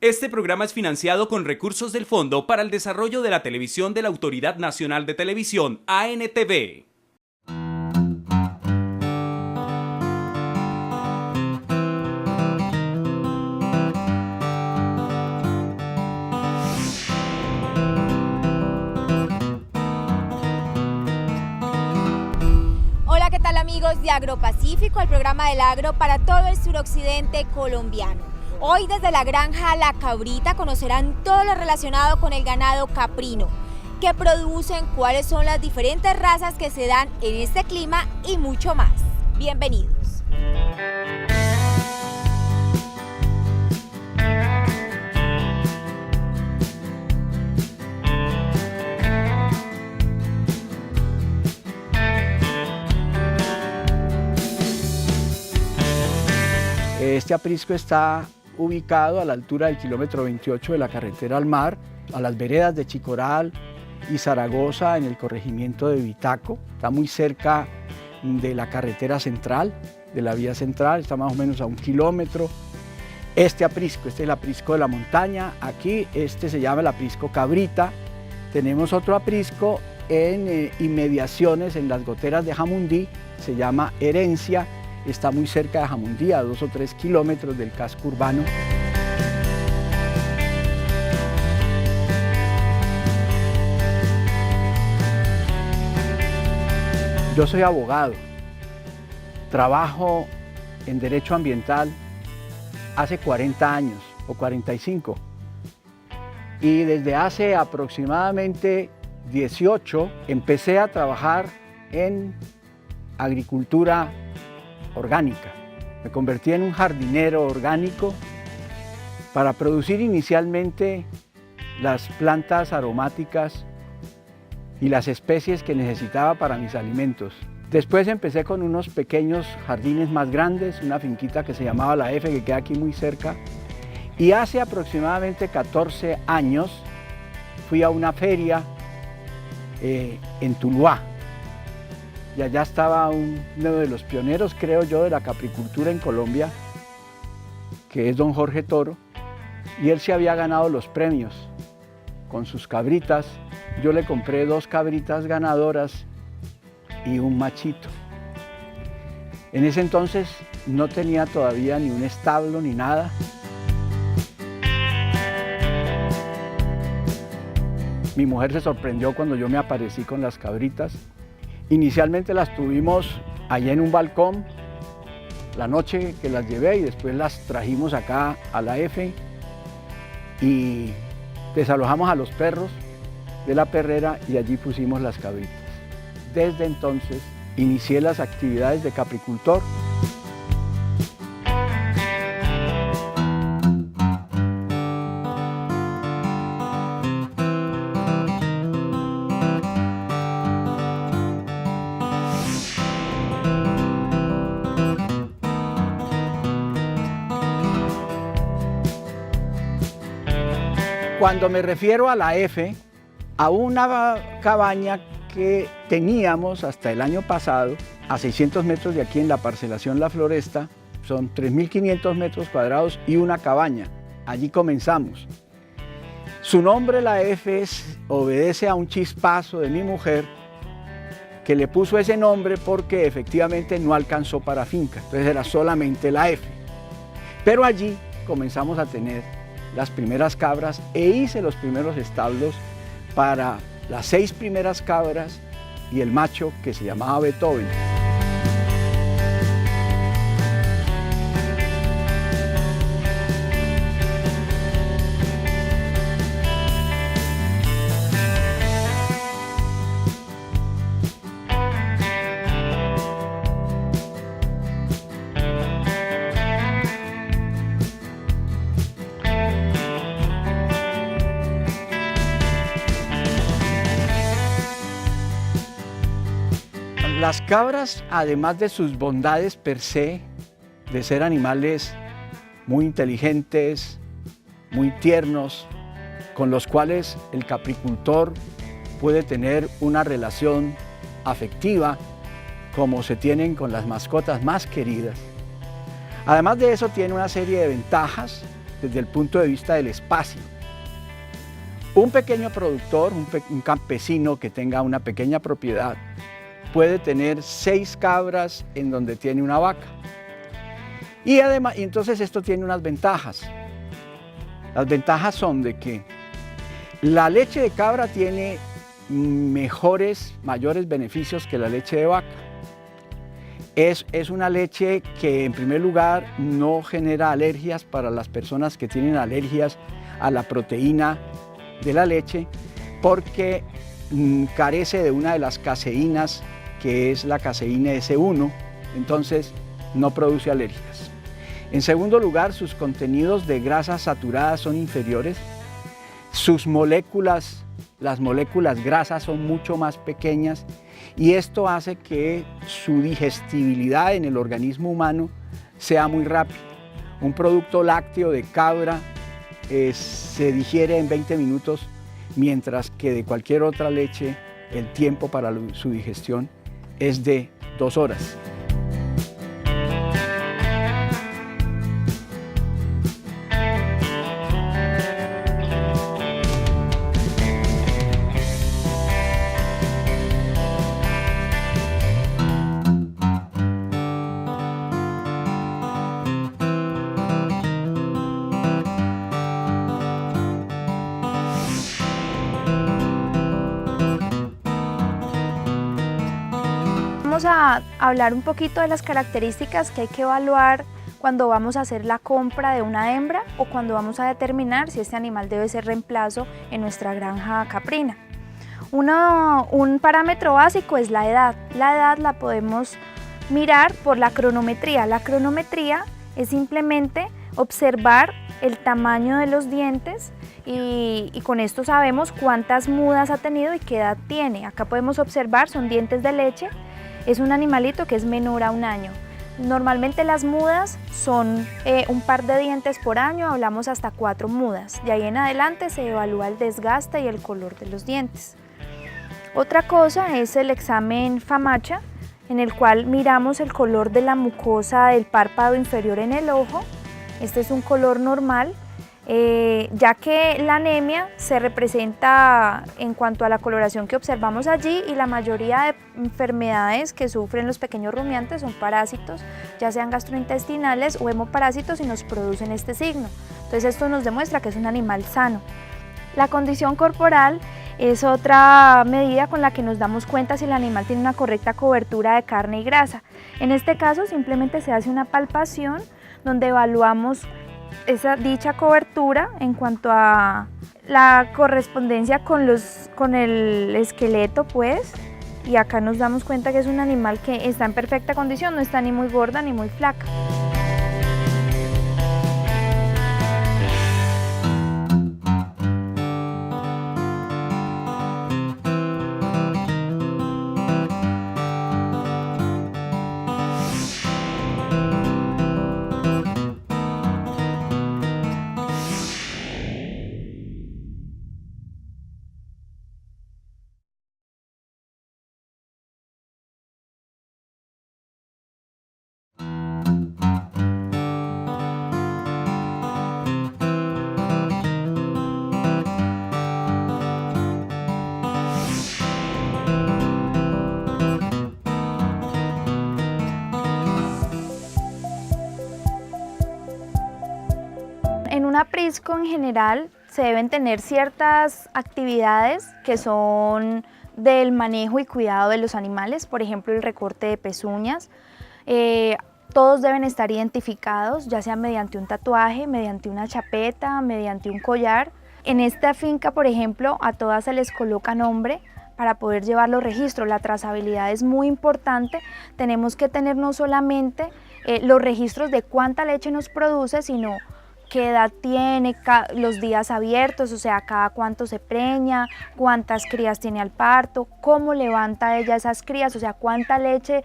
Este programa es financiado con recursos del Fondo para el Desarrollo de la Televisión de la Autoridad Nacional de Televisión, ANTV. Hola, ¿qué tal amigos de Agropacífico, el programa del agro para todo el suroccidente colombiano? Hoy desde la granja La Cabrita conocerán todo lo relacionado con el ganado caprino, qué producen, cuáles son las diferentes razas que se dan en este clima y mucho más. Bienvenidos. Este aprisco está ubicado a la altura del kilómetro 28 de la carretera al mar, a las veredas de Chicoral y Zaragoza, en el corregimiento de Vitaco. Está muy cerca de la carretera central, de la vía central, está más o menos a 1 kilómetro. Este es el aprisco de la montaña. Aquí se llama el aprisco Cabrita. Tenemos otro aprisco en inmediaciones, en las goteras de Jamundí, se llama Herencia. Está muy cerca de Jamundí, a 2 o 3 kilómetros del casco urbano. Yo soy abogado, trabajo en derecho ambiental hace 40 años o 45 y desde hace aproximadamente 18 empecé a trabajar en agricultura orgánica. Me convertí en un jardinero orgánico para producir inicialmente las plantas aromáticas y las especies que necesitaba para mis alimentos. Después empecé con unos pequeños jardines más grandes, una finquita que se llamaba La F, que queda aquí muy cerca, y hace aproximadamente 14 años fui a una feria en Tuluá. Y allá estaba uno de los pioneros, creo yo, de la capricultura en Colombia, que es don Jorge Toro, y él se había ganado los premios con sus cabritas. Yo le compré 2 cabritas ganadoras y un machito. En ese entonces no tenía todavía ni un establo ni nada. Mi mujer se sorprendió cuando yo me aparecí con las cabritas. Inicialmente las tuvimos allá en un balcón, la noche que las llevé, y después las trajimos acá a La F y desalojamos a los perros de la perrera y allí pusimos las cabritas. Desde entonces inicié las actividades de capricultor. Cuando me refiero a La F, a una cabaña que teníamos hasta el año pasado, a 600 metros de aquí en la parcelación La Floresta, son 3.500 metros cuadrados y una cabaña. Allí comenzamos. Su nombre, La F, obedece a un chispazo de mi mujer, que le puso ese nombre porque efectivamente no alcanzó para finca, entonces era solamente La F. Pero allí comenzamos a tener las primeras cabras e hice los primeros establos para las 6 primeras cabras y el macho que se llamaba Beethoven. Las cabras, además de sus bondades per se, de ser animales muy inteligentes, muy tiernos, con los cuales el capricultor puede tener una relación afectiva, como se tienen con las mascotas más queridas. Además de eso, tiene una serie de ventajas desde el punto de vista del espacio. Un pequeño productor, un campesino que tenga una pequeña propiedad, puede tener 6 cabras en donde tiene una vaca. Y además, entonces esto tiene unas ventajas. Las ventajas son de que la leche de cabra tiene mayores beneficios que la leche de vaca. Es una leche que en primer lugar no genera alergias para las personas que tienen alergias a la proteína de la leche, porque carece de una de las caseínas, que es la caseína S1, entonces no produce alergias. En segundo lugar, sus contenidos de grasas saturadas son inferiores, sus moléculas, las moléculas grasas son mucho más pequeñas, y esto hace que su digestibilidad en el organismo humano sea muy rápida. Un producto lácteo de cabra se digiere en 20 minutos, mientras que de cualquier otra leche el tiempo para su digestión es de 2 horas. Vamos a hablar un poquito de las características que hay que evaluar cuando vamos a hacer la compra de una hembra o cuando vamos a determinar si este animal debe ser reemplazo en nuestra granja caprina. Un parámetro básico es la edad. La edad la podemos mirar por la cronometría. La cronometría es simplemente observar el tamaño de los dientes y con esto sabemos cuántas mudas ha tenido y qué edad tiene. Acá podemos observar, son dientes de leche. Es un animalito que es menor a 1 año. Normalmente las mudas son un par de dientes por año, hablamos hasta 4 mudas. De ahí en adelante se evalúa el desgaste y el color de los dientes. Otra cosa es el examen FAMACHA, en el cual miramos el color de la mucosa del párpado inferior en el ojo. Este es un color normal, ya que la anemia se representa en cuanto a la coloración que observamos allí, y la mayoría de enfermedades que sufren los pequeños rumiantes son parásitos, ya sean gastrointestinales o hemoparásitos, y nos producen este signo. Entonces esto nos demuestra que es un animal sano. La condición corporal es otra medida con la que nos damos cuenta si el animal tiene una correcta cobertura de carne y grasa. En este caso simplemente se hace una palpación donde evaluamos dicha cobertura en cuanto a la correspondencia con el esqueleto, pues, y acá nos damos cuenta que es un animal que está en perfecta condición, no está ni muy gorda ni muy flaca. En un aprisco en general se deben tener ciertas actividades que son del manejo y cuidado de los animales, por ejemplo el recorte de pezuñas. Todos deben estar identificados, ya sea mediante un tatuaje, mediante una chapeta, mediante un collar. En esta finca, por ejemplo, a todas se les coloca nombre para poder llevar los registros. La trazabilidad es muy importante. Tenemos que tener no solamente los registros de cuánta leche nos produce, sino qué edad tiene, los días abiertos, o sea, cada cuánto se preña, cuántas crías tiene al parto, cómo levanta ella esas crías, o sea, cuánta leche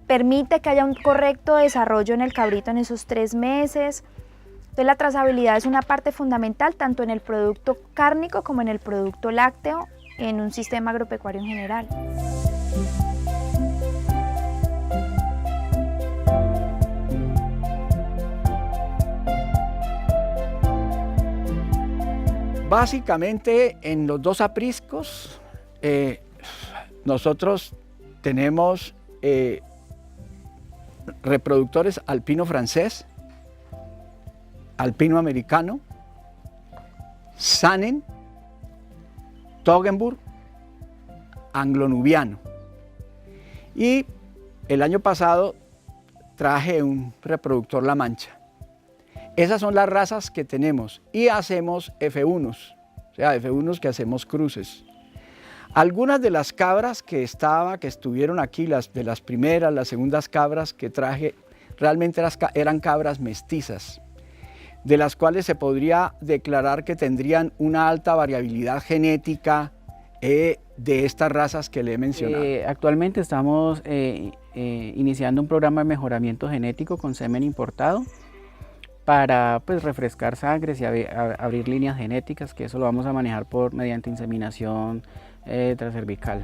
permite que haya un correcto desarrollo en el cabrito en esos 3 meses. Entonces la trazabilidad es una parte fundamental tanto en el producto cárnico como en el producto lácteo en un sistema agropecuario en general. Básicamente en los dos apriscos nosotros tenemos reproductores alpino francés, alpino americano, Sannen, Toggenburg, anglo-nubiano. Y el año pasado traje un reproductor La Mancha. Esas son las razas que tenemos y hacemos F1s, o sea, F1s que hacemos cruces. Algunas de las cabras que estuvieron aquí, de las primeras, las segundas cabras que traje, realmente eran cabras mestizas, de las cuales se podría declarar que tendrían una alta variabilidad genética de estas razas que le he mencionado. Actualmente estamos iniciando un programa de mejoramiento genético con semen importado para pues, refrescar sangres y abrir líneas genéticas, que eso lo vamos a manejar mediante inseminación transcervical.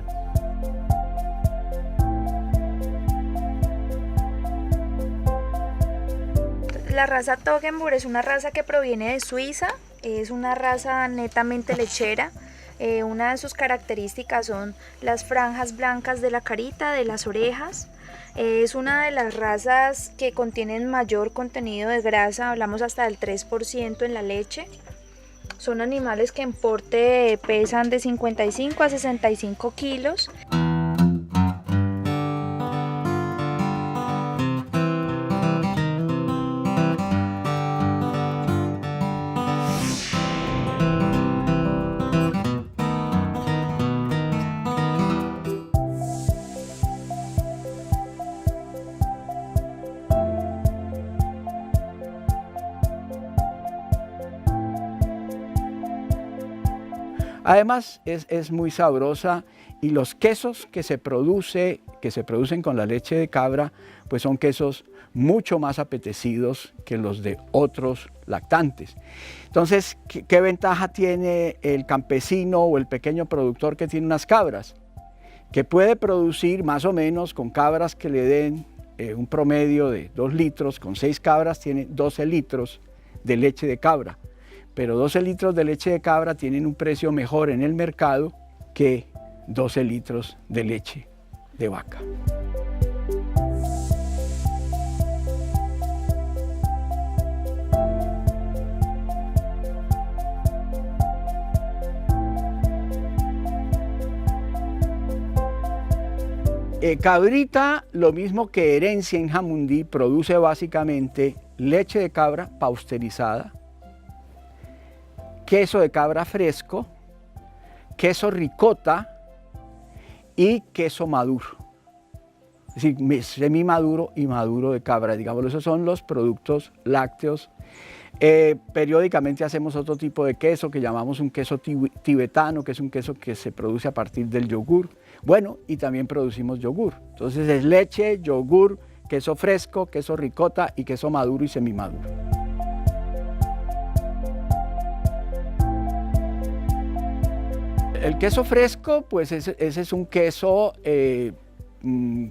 La raza Toggenburg es una raza que proviene de Suiza, es una raza netamente lechera. Una de sus características son las franjas blancas de la carita, de las orejas. Es una de las razas que contienen mayor contenido de grasa, hablamos hasta del 3% en la leche. Son animales que en porte pesan de 55 a 65 kilos. Además es muy sabrosa y los quesos que se producen con la leche de cabra pues son quesos mucho más apetecidos que los de otros lactantes. Entonces, ¿qué ventaja tiene el campesino o el pequeño productor que tiene unas cabras? Que puede producir más o menos con cabras que le den un promedio de 2 litros, con 6 cabras tiene 12 litros de leche de cabra. Pero 12 litros de leche de cabra tienen un precio mejor en el mercado que 12 litros de leche de vaca. Cabrita, lo mismo que Herencia en Jamundí, produce básicamente leche de cabra pausterizada, queso de cabra fresco, queso ricota y queso maduro. Es decir, semimaduro y maduro de cabra, digamos, esos son los productos lácteos. Periódicamente hacemos otro tipo de queso que llamamos un queso tibetano, que es un queso que se produce a partir del yogur. Bueno, y también producimos yogur. Entonces es leche, yogur, queso fresco, queso ricota y queso maduro y semimaduro. El queso fresco, pues ese es un queso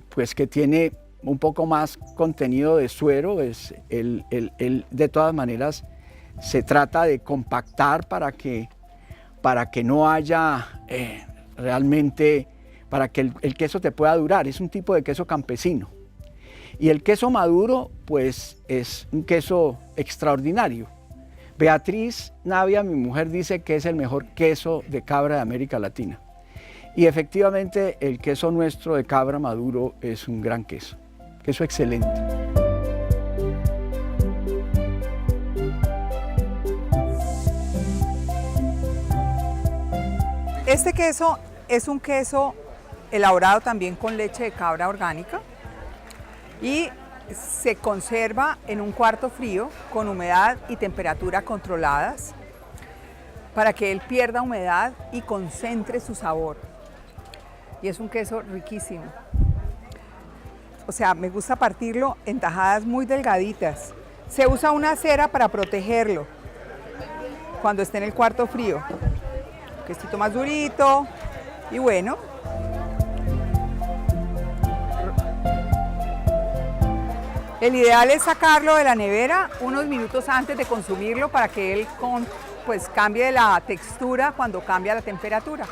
pues que tiene un poco más contenido de suero. De todas maneras se trata de compactar para que no haya realmente, para que el queso te pueda durar. Es un tipo de queso campesino. Y el queso maduro, pues es un queso extraordinario. Beatriz Navia, mi mujer, dice que es el mejor queso de cabra de América Latina. Y efectivamente el queso nuestro de cabra maduro es un gran queso excelente. Este queso es un queso elaborado también con leche de cabra orgánica y se conserva en un cuarto frío con humedad y temperatura controladas para que él pierda humedad y concentre su sabor. Y es un queso riquísimo. O sea, me gusta partirlo en tajadas muy delgaditas. Se usa una cera para protegerlo cuando esté en el cuarto frío. Un quesito más durito y bueno. El ideal es sacarlo de la nevera unos minutos antes de consumirlo para que él pues cambie la textura cuando cambia la temperatura.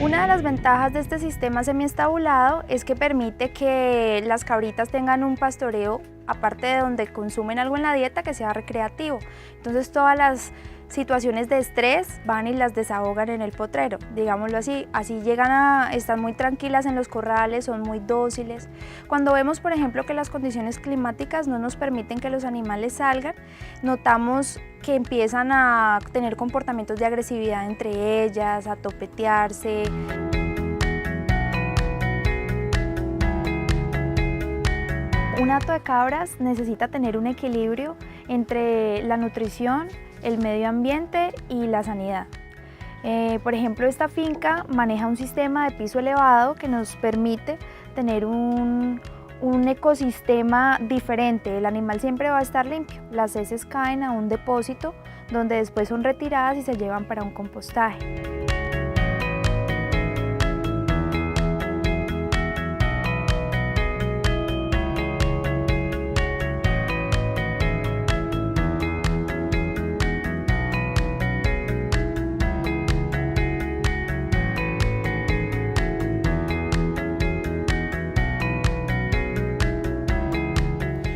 Una de las ventajas de este sistema semiestabulado es que permite que las cabritas tengan un pastoreo, aparte de donde consumen algo en la dieta, que sea recreativo. Entonces todas las situaciones de estrés van y las desahogan en el potrero, digámoslo así. Así están muy tranquilas en los corrales, son muy dóciles. Cuando vemos, por ejemplo, que las condiciones climáticas no nos permiten que los animales salgan, notamos que empiezan a tener comportamientos de agresividad entre ellas, a topetearse. Un hato de cabras necesita tener un equilibrio entre la nutrición, el medio ambiente y la sanidad. Por ejemplo, esta finca maneja un sistema de piso elevado que nos permite tener un ecosistema diferente. El animal siempre va a estar limpio. Las heces caen a un depósito donde después son retiradas y se llevan para un compostaje.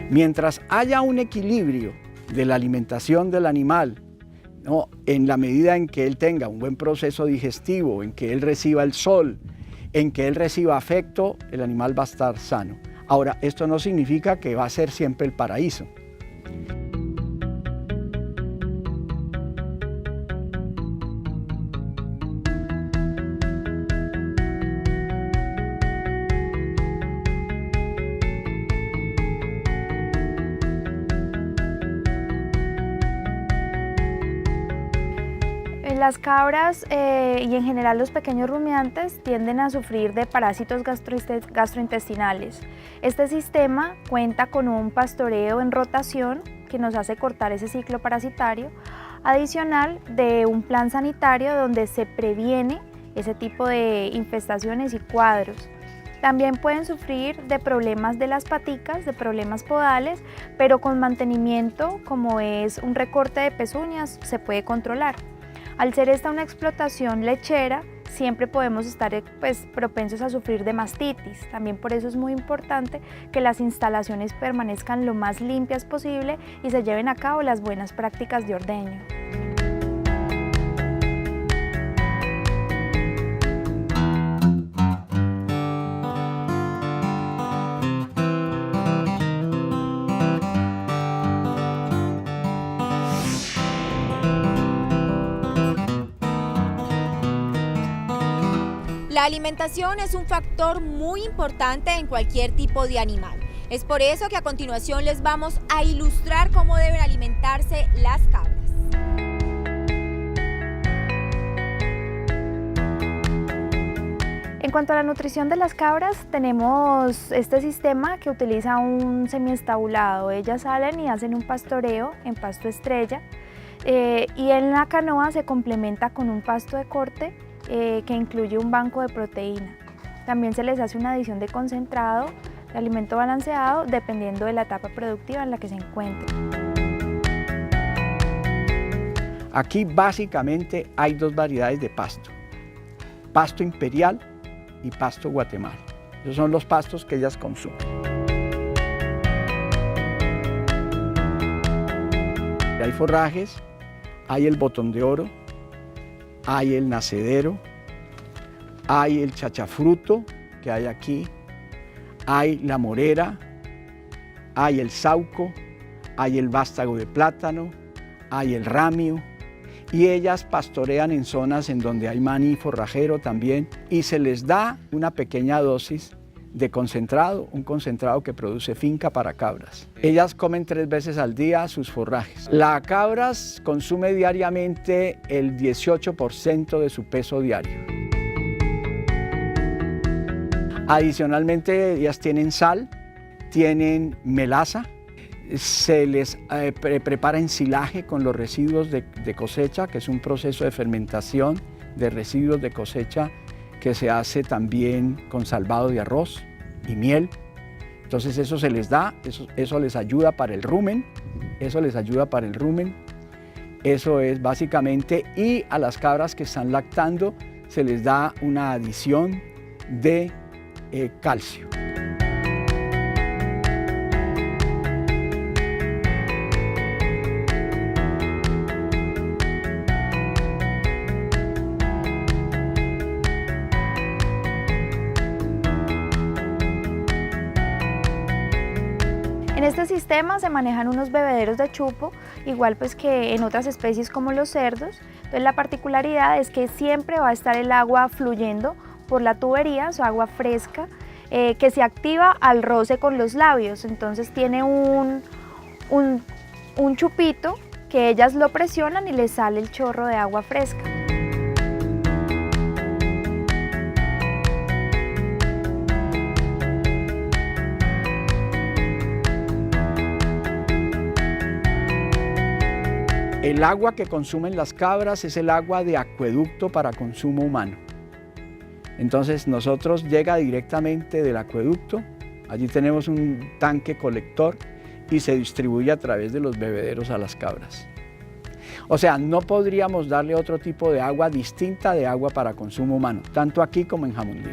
Mientras haya un equilibrio de la alimentación del animal, ¿no?, en la medida en que él tenga un buen proceso digestivo, en que él reciba el sol, en que él reciba afecto, el animal va a estar sano. Ahora, esto no significa que va a ser siempre el paraíso. Las cabras y en general los pequeños rumiantes tienden a sufrir de parásitos gastrointestinales. Este sistema cuenta con un pastoreo en rotación que nos hace cortar ese ciclo parasitario, adicional de un plan sanitario donde se previene ese tipo de infestaciones y cuadros. También pueden sufrir de problemas de las paticas, de problemas podales, pero con mantenimiento, como es un recorte de pezuñas, se puede controlar. Al ser esta una explotación lechera, siempre podemos estar propensos a sufrir de mastitis. También por eso es muy importante que las instalaciones permanezcan lo más limpias posible y se lleven a cabo las buenas prácticas de ordeño. La alimentación es un factor muy importante en cualquier tipo de animal. Es por eso que a continuación les vamos a ilustrar cómo deben alimentarse las cabras. En cuanto a la nutrición de las cabras, tenemos este sistema que utiliza un semiestabulado. Ellas salen y hacen un pastoreo en pasto estrella y en la canoa se complementa con un pasto de corte que incluye un banco de proteína. También se les hace una adición de concentrado, de alimento balanceado, dependiendo de la etapa productiva en la que se encuentren. Aquí básicamente hay dos variedades de pasto: pasto imperial y pasto Guatemala. Esos son los pastos que ellas consumen. Hay forrajes, hay el botón de oro, hay el nacedero, hay el chachafruto que hay aquí, hay la morera, hay el sauco, hay el vástago de plátano, hay el ramio y ellas pastorean en zonas en donde hay maní forrajero también, y se les da una pequeña dosis de concentrado, un concentrado que produce finca para cabras. Ellas comen 3 veces al día sus forrajes. La cabra consume diariamente el 18% de su peso diario. Adicionalmente, ellas tienen sal, tienen melaza, se les prepara ensilaje con los residuos de cosecha, que es un proceso de fermentación de residuos de cosecha que se hace también con salvado de arroz y miel. Entonces eso se les da, eso les ayuda para el rumen, eso es básicamente, y a las cabras que están lactando se les da una adición de calcio. En este sistema se manejan unos bebederos de chupo, igual pues que en otras especies como los cerdos. Entonces la particularidad es que siempre va a estar el agua fluyendo por la tubería, su agua fresca, que se activa al roce con los labios. Entonces tiene un chupito que ellas lo presionan y les sale el chorro de agua fresca. El agua que consumen las cabras es el agua de acueducto para consumo humano. Entonces nosotros llega directamente del acueducto, allí tenemos un tanque colector y se distribuye a través de los bebederos a las cabras. O sea, no podríamos darle otro tipo de agua distinta de agua para consumo humano, tanto aquí como en Jamundí.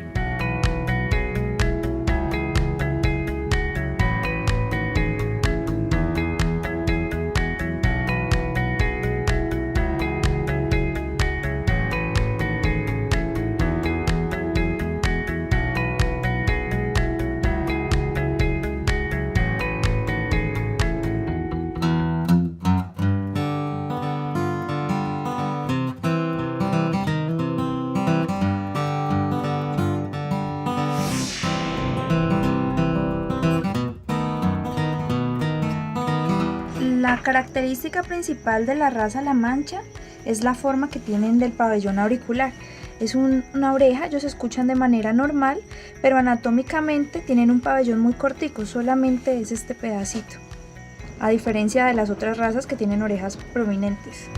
La característica principal de la raza La Mancha es la forma que tienen del pabellón auricular. Es una oreja, ellos escuchan de manera normal, pero anatómicamente tienen un pabellón muy cortico, solamente es este pedacito, a diferencia de las otras razas que tienen orejas prominentes.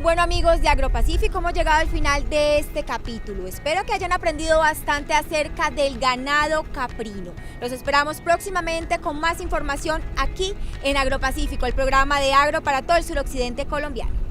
Bueno amigos de Agropacífico, hemos llegado al final de este capítulo. Espero que hayan aprendido bastante acerca del ganado caprino. Los esperamos próximamente con más información aquí en Agropacífico, el programa de agro para todo el suroccidente colombiano.